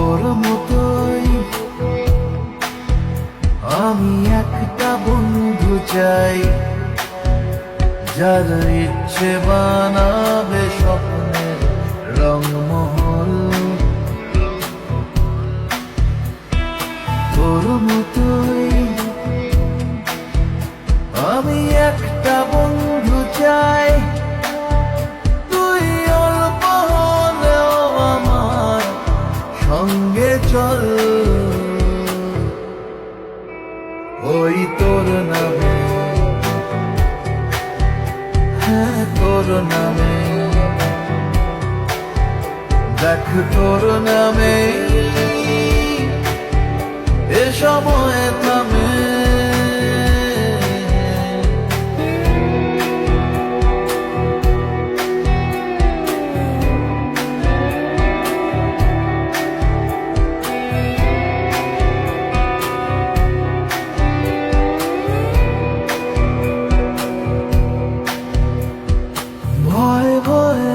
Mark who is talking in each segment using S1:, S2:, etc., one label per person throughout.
S1: তোর মতোই আমি একটা বন্ধু চাই, যার ইচ্ছে বানাবে স্বপ্নের রংমহল। তোর মতোই আমি একটা বন্ধু চাই, তুই অল্প হলেও আমার সঙ্গে চল। ওই তোর নামে, হ্যাঁ তোর নামে, দেখ তোর নামে এ সময় থামে। ভয়ে ভয়ে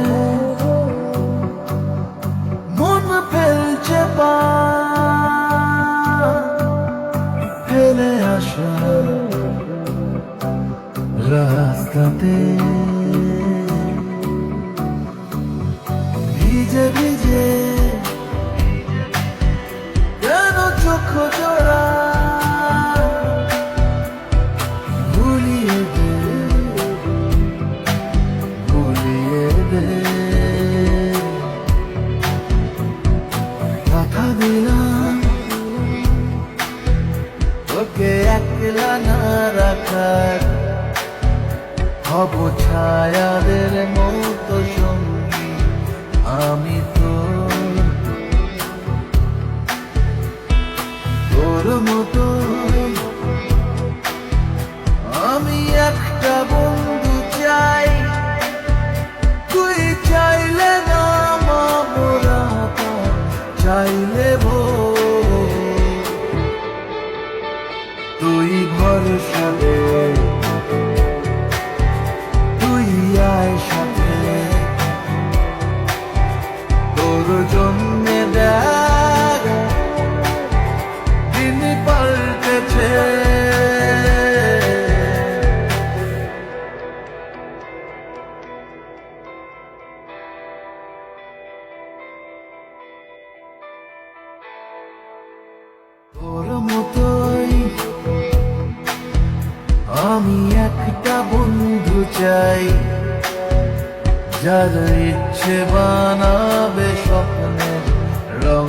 S1: মন ফেলছে পা, ফেলে আসা রাস্তাতে ভিজে ভিজে কেন চোখ জোড়া, ভুলিয়ে দে ভুলিয়ে দে। কথা দিলাম তোকে একলা না রাখার, হব ছায়াদের মতো সঙ্গী আমি তোর মতো। আমি একটা বন্ধু চাই, তুই চাইলে না মোরা চাইলে তুই ভরসা দে, তুই আয় সাথে, তোর জন্যে দেখ দিন পাল্টেছে। তোর মতোই আমি একটা বন্ধু চাই, যার ইচ্ছে বানাবে স্বপ্নের রং।